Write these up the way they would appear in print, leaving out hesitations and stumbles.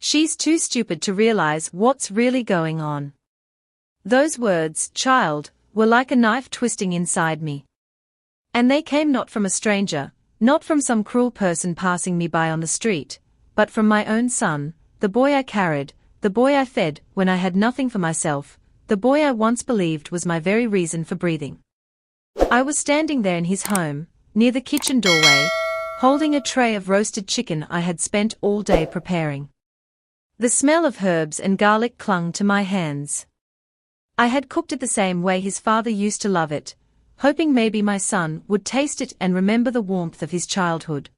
She's too stupid to realize what's really going on. Those words, child, were like a knife twisting inside me. And they came not from a stranger, not from some cruel person passing me by on the street, but from my own son, the boy I carried, the boy I fed when I had nothing for myself, the boy I once believed was my very reason for breathing. I was standing there in his home, near the kitchen doorway, holding a tray of roasted chicken I had spent all day preparing. The smell of herbs and garlic clung to my hands. I had cooked it the same way his father used to love it, hoping maybe my son would taste it and remember the warmth of his childhood.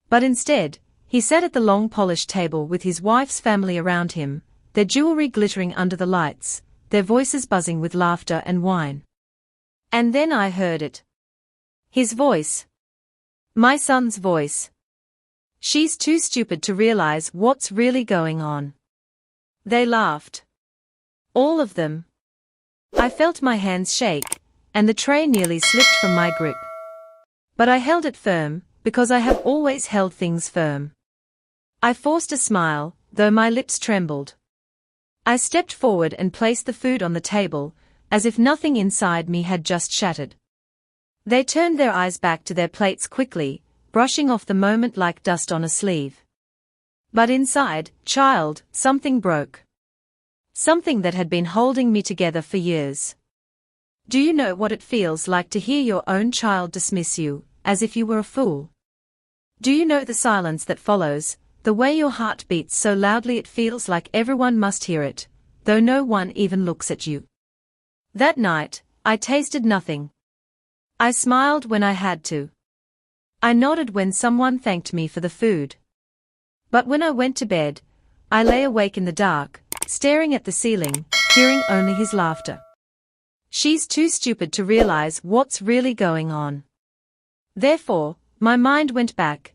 But instead, he sat at the long polished table with his wife's family around him, their jewelry glittering under the lights, their voices buzzing with laughter and wine. And then I heard it. His voice. My son's voice. She's too stupid to realize what's really going on. They laughed. All of them. I felt my hands shake, and the tray nearly slipped from my grip. But I held it firm, because I have always held things firm. I forced a smile, though my lips trembled. I stepped forward and placed the food on the table, as if nothing inside me had just shattered. They turned their eyes back to their plates quickly, brushing off the moment like dust on a sleeve. But inside, child, something broke. Something that had been holding me together for years. Do you know what it feels like to hear your own child dismiss you, as if you were a fool? Do you know the silence that follows, the way your heart beats so loudly it feels like everyone must hear it, though no one even looks at you? That night, I tasted nothing. I smiled when I had to. I nodded when someone thanked me for the food. But when I went to bed, I lay awake in the dark, staring at the ceiling, hearing only his laughter. She's too stupid to realize what's really going on. Therefore, my mind went back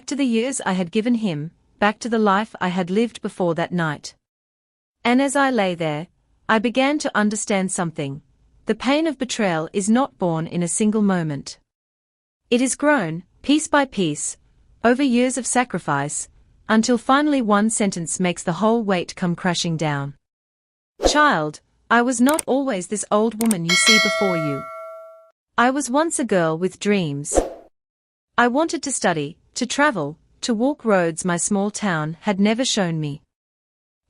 to the years I had given him, back to the life I had lived before that night. And as I lay there, I began to understand something. The pain of betrayal is not born in a single moment. It is grown, piece by piece, over years of sacrifice, until finally one sentence makes the whole weight come crashing down. Child, I was not always this old woman you see before you. I was once a girl with dreams. I wanted to study, to travel, to walk roads my small town had never shown me.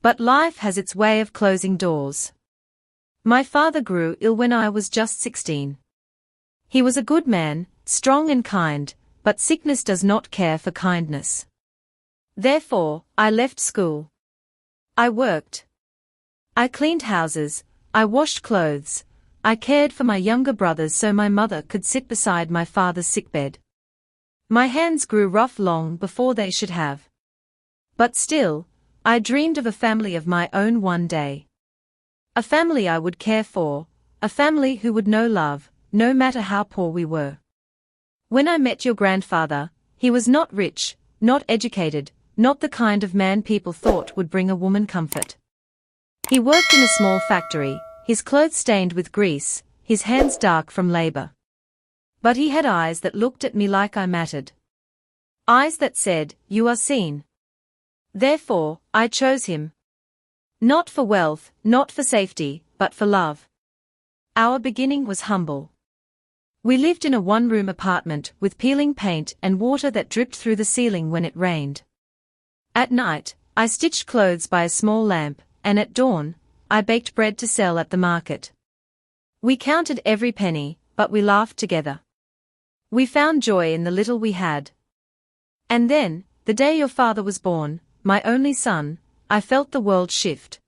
But life has its way of closing doors. My father grew ill when I was just 16. He was a good man, strong and kind, but sickness does not care for kindness. Therefore, I left school. I worked. I cleaned houses, I washed clothes, I cared for my younger brothers so my mother could sit beside my father's sickbed. My hands grew rough long before they should have. But still, I dreamed of a family of my own one day. A family I would care for, a family who would know love, no matter how poor we were. When I met your grandfather, he was not rich, not educated, not the kind of man people thought would bring a woman comfort. He worked in a small factory, his clothes stained with grease, his hands dark from labor. But he had eyes that looked at me like I mattered. Eyes that said, "You are seen." Therefore, I chose him. Not for wealth, not for safety, but for love. Our beginning was humble. We lived in a one-room apartment with peeling paint and water that dripped through the ceiling when it rained. At night, I stitched clothes by a small lamp, and at dawn, I baked bread to sell at the market. We counted every penny, but we laughed together. We found joy in the little we had. And then, the day your father was born, my only son, I felt the world shift.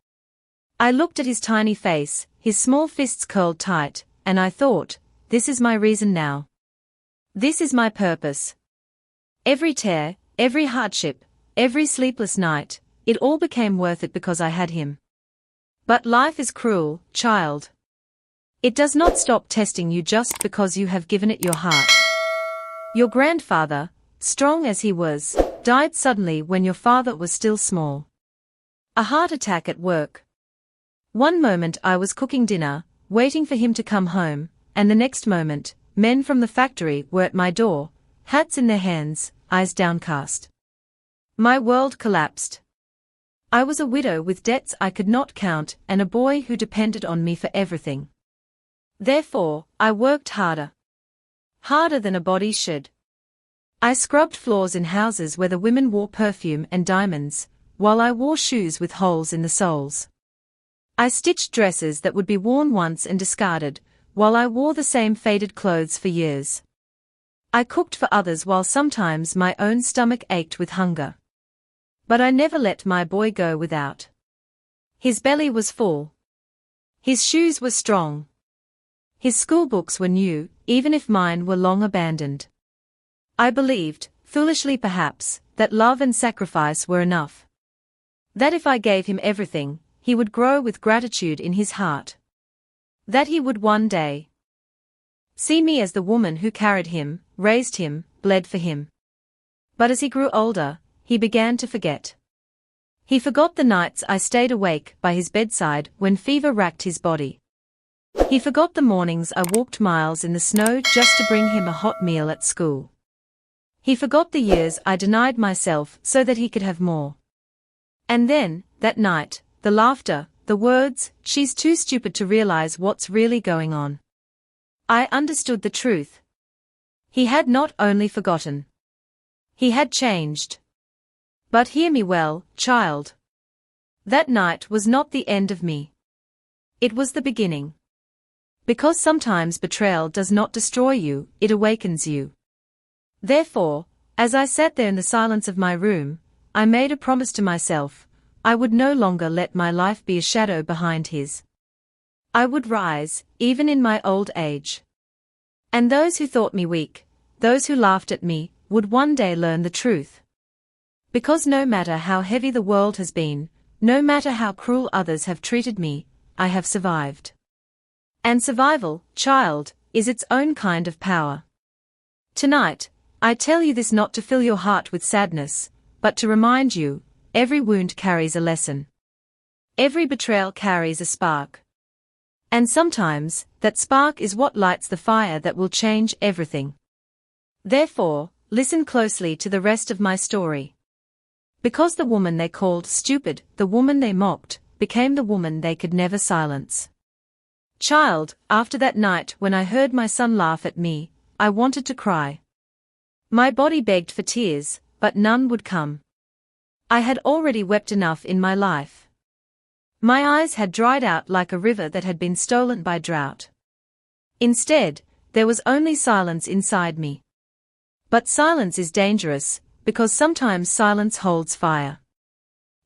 I looked at his tiny face, his small fists curled tight, and I thought, this is my reason now. This is my purpose. Every tear, every hardship, every sleepless night, it all became worth it because I had him. But life is cruel, child. It does not stop testing you just because you have given it your heart. Your grandfather, strong as he was, died suddenly when your father was still small. A heart attack at work. One moment I was cooking dinner, waiting for him to come home, and the next moment, men from the factory were at my door, hats in their hands, eyes downcast. My world collapsed. I was a widow with debts I could not count and a boy who depended on me for everything. Therefore, I worked harder. Harder than a body should. I scrubbed floors in houses where the women wore perfume and diamonds, while I wore shoes with holes in the soles. I stitched dresses that would be worn once and discarded, while I wore the same faded clothes for years. I cooked for others while sometimes my own stomach ached with hunger. But I never let my boy go without. His belly was full. His shoes were strong. His schoolbooks were new, even if mine were long abandoned. I believed, foolishly perhaps, that love and sacrifice were enough. That if I gave him everything, he would grow with gratitude in his heart. That he would one day see me as the woman who carried him, raised him, bled for him. But as he grew older, he began to forget. He forgot the nights I stayed awake by his bedside when fever racked his body. He forgot the mornings I walked miles in the snow just to bring him a hot meal at school. He forgot the years I denied myself so that he could have more. And then, that night, the laughter, the words, "She's too stupid to realize what's really going on." I understood the truth. He had not only forgotten. He had changed. But hear me well, child. That night was not the end of me. It was the beginning. Because sometimes betrayal does not destroy you, it awakens you. Therefore, as I sat there in the silence of my room, I made a promise to myself. I would no longer let my life be a shadow behind his. I would rise, even in my old age. And those who thought me weak, those who laughed at me, would one day learn the truth. Because no matter how heavy the world has been, no matter how cruel others have treated me, I have survived. And survival, child, is its own kind of power. Tonight, I tell you this not to fill your heart with sadness, but to remind you, every wound carries a lesson. Every betrayal carries a spark. And sometimes, that spark is what lights the fire that will change everything. Therefore, listen closely to the rest of my story. Because the woman they called stupid, the woman they mocked, became the woman they could never silence. Child, after that night when I heard my son laugh at me, I wanted to cry. My body begged for tears, but none would come. I had already wept enough in my life. My eyes had dried out like a river that had been stolen by drought. Instead, there was only silence inside me. But silence is dangerous, because sometimes silence holds fire.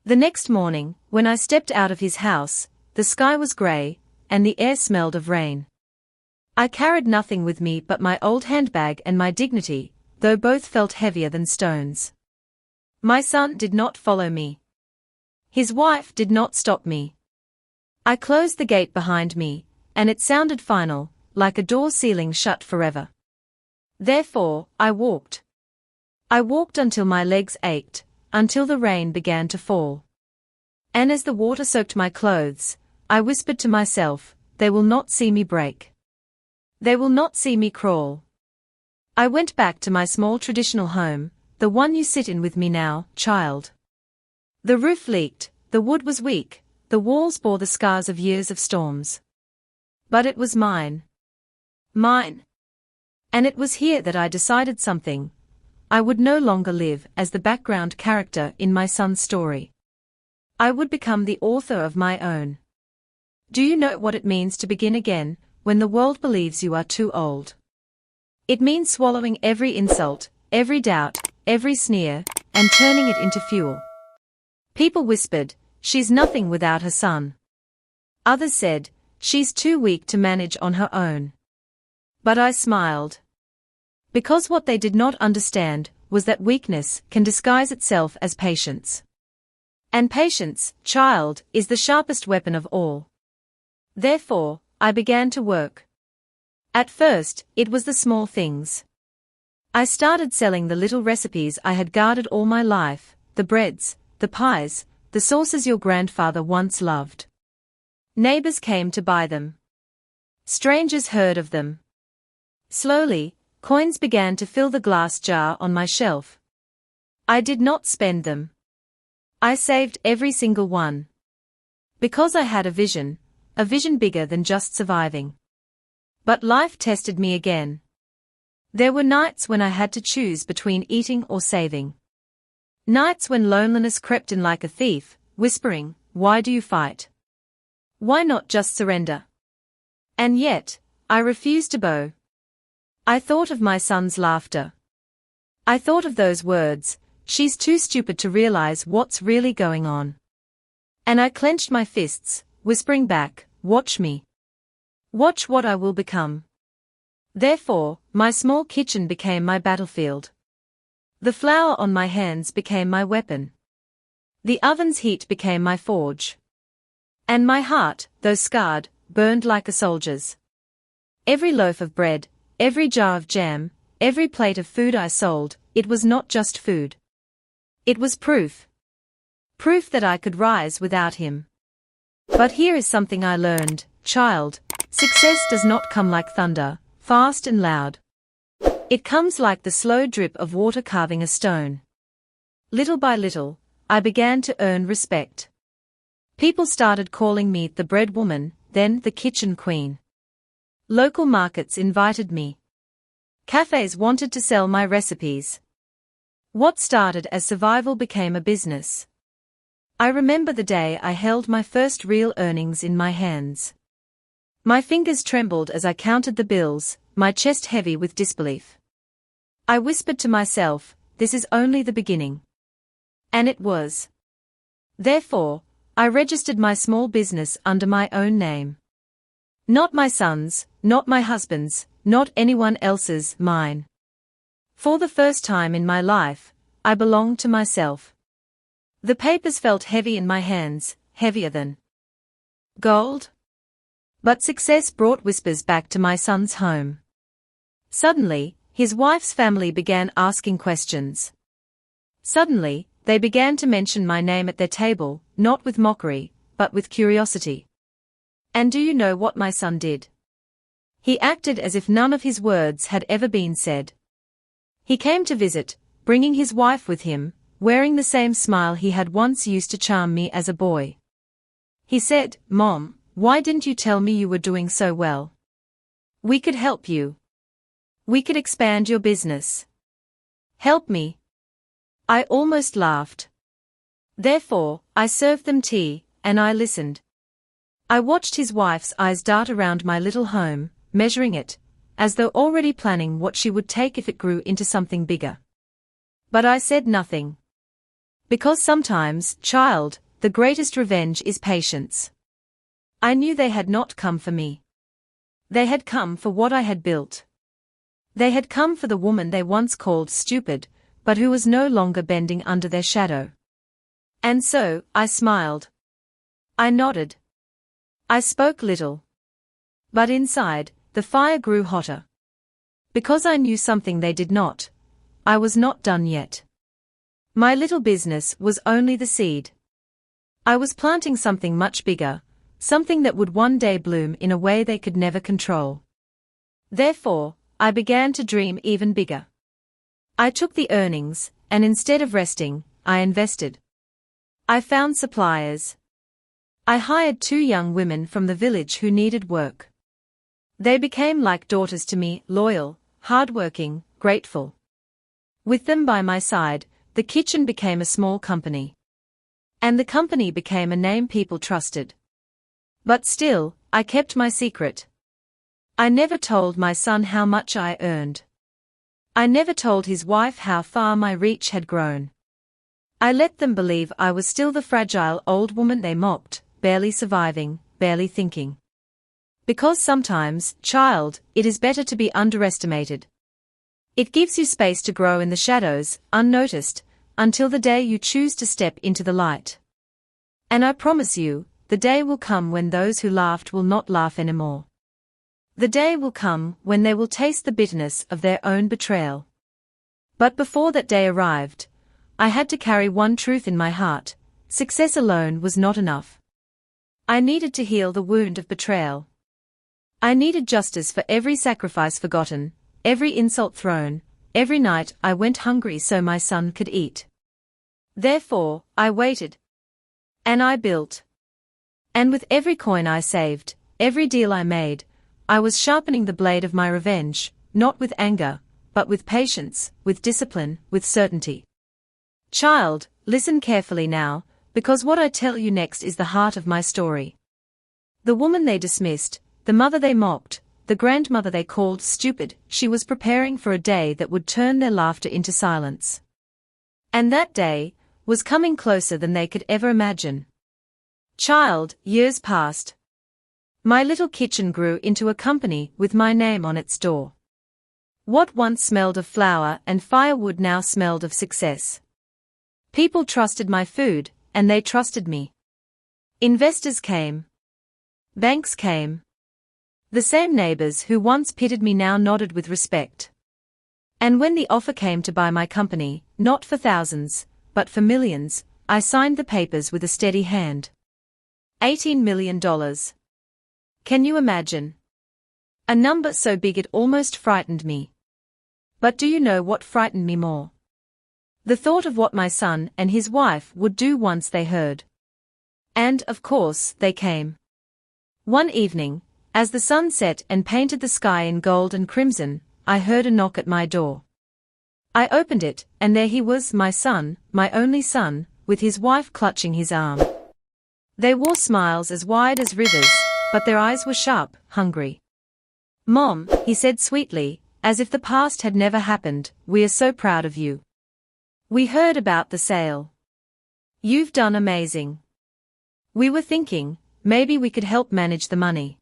The next morning, when I stepped out of his house, the sky was grey, and the air smelled of rain. I carried nothing with me but my old handbag and my dignity, though both felt heavier than stones. My son did not follow me. His wife did not stop me. I closed the gate behind me, and it sounded final, like a door ceiling shut forever. Therefore, I walked. I walked until my legs ached, until the rain began to fall. And as the water soaked my clothes, I whispered to myself, they will not see me break. They will not see me crawl. I went back to my small traditional home, the one you sit in with me now, child. The roof leaked, the wood was weak, the walls bore the scars of years of storms. But it was mine. Mine. And it was here that I decided something. I would no longer live as the background character in my son's story. I would become the author of my own. Do you know what it means to begin again, when the world believes you are too old? It means swallowing every insult, every doubt, every sneer, and turning it into fuel. People whispered, she's nothing without her son. Others said, she's too weak to manage on her own. But I smiled. Because what they did not understand was that weakness can disguise itself as patience. And patience, child, is the sharpest weapon of all. Therefore, I began to work. At first, it was the small things. I started selling the little recipes I had guarded all my life, the breads, the pies, the sauces your grandfather once loved. Neighbors came to buy them. Strangers heard of them. Slowly, coins began to fill the glass jar on my shelf. I did not spend them. I saved every single one. Because I had a vision bigger than just surviving. But life tested me again. There were nights when I had to choose between eating or saving. Nights when loneliness crept in like a thief, whispering, "Why do you fight? Why not just surrender?" And yet, I refused to bow. I thought of my son's laughter. I thought of those words, "She's too stupid to realize what's really going on." And I clenched my fists, whispering back, "Watch me. Watch what I will become." Therefore, my small kitchen became my battlefield. The flour on my hands became my weapon. The oven's heat became my forge. And my heart, though scarred, burned like a soldier's. Every loaf of bread, every jar of jam, every plate of food I sold, it was not just food. It was proof. Proof that I could rise without him. But here is something I learned, child: success does not come like thunder, fast and loud. It comes like the slow drip of water carving a stone. Little by little, I began to earn respect. People started calling me the bread woman, then the kitchen queen. Local markets invited me. Cafes wanted to sell my recipes. What started as survival became a business. I remember the day I held my first real earnings in my hands. My fingers trembled as I counted the bills, my chest heavy with disbelief. I whispered to myself, "This is only the beginning." And it was. Therefore, I registered my small business under my own name. Not my son's, not my husband's, not anyone else's, mine. For the first time in my life, I belonged to myself. The papers felt heavy in my hands, heavier than gold. But success brought whispers back to my son's home. Suddenly, his wife's family began asking questions. Suddenly, they began to mention my name at their table, not with mockery, but with curiosity. And do you know what my son did? He acted as if none of his words had ever been said. He came to visit, bringing his wife with him, wearing the same smile he had once used to charm me as a boy. He said, "Mom, why didn't you tell me you were doing so well? We could help you. We could expand your business. Help me." I almost laughed. Therefore, I served them tea, and I listened. I watched his wife's eyes dart around my little home, measuring it, as though already planning what she would take if it grew into something bigger. But I said nothing. Because sometimes, child, the greatest revenge is patience. I knew they had not come for me. They had come for what I had built. They had come for the woman they once called stupid, but who was no longer bending under their shadow. And so, I smiled. I nodded. I spoke little. But inside, the fire grew hotter. Because I knew something they did not. I was not done yet. My little business was only the seed. I was planting something much bigger, something that would one day bloom in a way they could never control. Therefore, I began to dream even bigger. I took the earnings, and instead of resting, I invested. I found suppliers. I hired 2 young women from the village who needed work. They became like daughters to me, loyal, hardworking, grateful. With them by my side, the kitchen became a small company. And the company became a name people trusted. But still, I kept my secret. I never told my son how much I earned. I never told his wife how far my reach had grown. I let them believe I was still the fragile old woman they mocked, barely surviving, barely thinking. Because sometimes, child, it is better to be underestimated. It gives you space to grow in the shadows, unnoticed, until the day you choose to step into the light. And I promise you, the day will come when those who laughed will not laugh anymore. The day will come when they will taste the bitterness of their own betrayal. But before that day arrived, I had to carry one truth in my heart: success alone was not enough. I needed to heal the wound of betrayal. I needed justice for every sacrifice forgotten, every insult thrown, every night I went hungry so my son could eat. Therefore, I waited. And I built. And with every coin I saved, every deal I made, I was sharpening the blade of my revenge, not with anger, but with patience, with discipline, with certainty. Child, listen carefully now, because what I tell you next is the heart of my story. The woman they dismissed, the mother they mocked, the grandmother they called stupid, she was preparing for a day that would turn their laughter into silence. And that day was coming closer than they could ever imagine. Child, years passed. My little kitchen grew into a company with my name on its door. What once smelled of flour and firewood now smelled of success. People trusted my food, and they trusted me. Investors came. Banks came. The same neighbors who once pitied me now nodded with respect. And when the offer came to buy my company, not for thousands, but for millions, I signed the papers with a steady hand. $18 million. Can you imagine? A number so big it almost frightened me. But do you know what frightened me more? The thought of what my son and his wife would do once they heard. And, of course, they came. One evening, as the sun set and painted the sky in gold and crimson, I heard a knock at my door. I opened it, and there he was, my son, my only son, with his wife clutching his arm. They wore smiles as wide as rivers, but their eyes were sharp, hungry. Mom, he said sweetly, as if the past had never happened, we are so proud of you. We heard about the sale. You've done amazing. We were thinking, maybe we could help manage the money.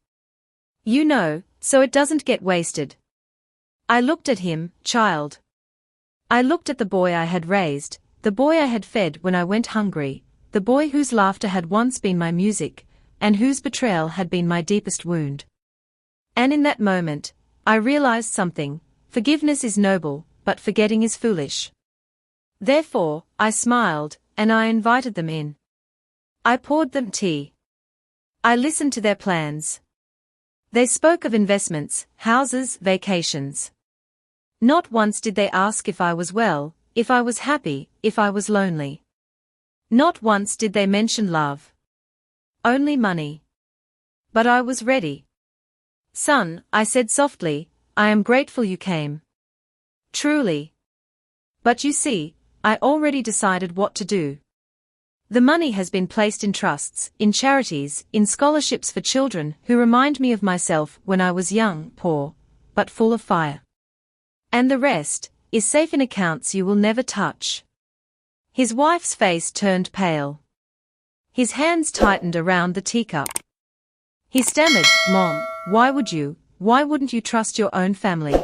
You know, so it doesn't get wasted. I looked at him, child. I looked at the boy I had raised, the boy I had fed when I went hungry, the boy whose laughter had once been my music, and whose betrayal had been my deepest wound. And in that moment, I realized something: forgiveness is noble, but forgetting is foolish. Therefore, I smiled, and I invited them in. I poured them tea. I listened to their plans. They spoke of investments, houses, vacations. Not once did they ask if I was well, if I was happy, if I was lonely. Not once did they mention love. Only money. But I was ready. Son, I said softly, I am grateful you came. Truly. But you see, I already decided what to do. The money has been placed in trusts, in charities, in scholarships for children who remind me of myself when I was young, poor, but full of fire. And the rest is safe in accounts you will never touch. His wife's face turned pale. His hands tightened around the teacup. He stammered, Mom, why wouldn't you trust your own family?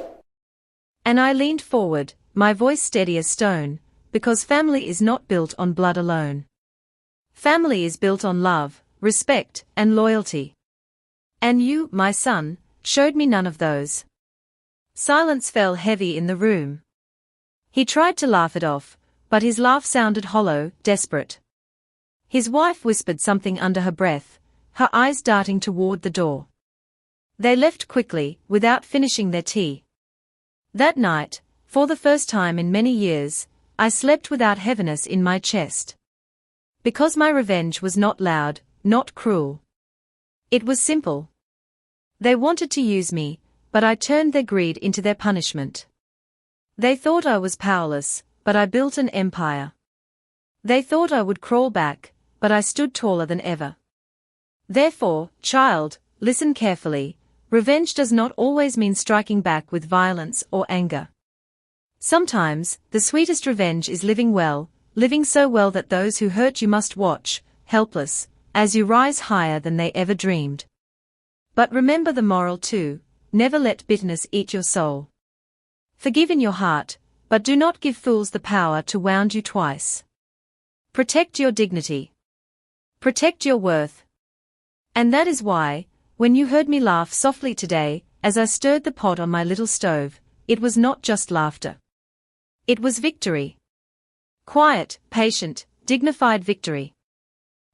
And I leaned forward, my voice steady as stone, because family is not built on blood alone. Family is built on love, respect, and loyalty. And you, my son, showed me none of those. Silence fell heavy in the room. He tried to laugh it off, but his laugh sounded hollow, desperate. His wife whispered something under her breath, her eyes darting toward the door. They left quickly, without finishing their tea. That night, for the first time in many years, I slept without heaviness in my chest. Because my revenge was not loud, not cruel. It was simple. They wanted to use me, but I turned their greed into their punishment. They thought I was powerless, but I built an empire. They thought I would crawl back, but I stood taller than ever. Therefore, child, listen carefully, revenge does not always mean striking back with violence or anger. Sometimes, the sweetest revenge is living well, living so well that those who hurt you must watch, helpless, as you rise higher than they ever dreamed. But remember the moral too, never let bitterness eat your soul. Forgive in your heart, but do not give fools the power to wound you twice. Protect your dignity. Protect your worth. And that is why, when you heard me laugh softly today, as I stirred the pot on my little stove, it was not just laughter. It was victory. Quiet, patient, dignified victory.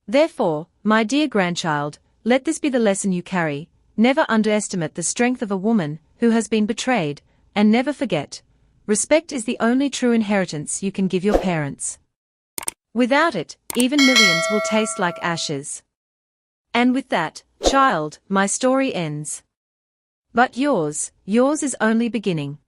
Therefore, my dear grandchild, let this be the lesson you carry: never underestimate the strength of a woman who has been betrayed, and never forget, respect is the only true inheritance you can give your parents. Without it, even millions will taste like ashes. And with that, child, my story ends. But yours is only beginning.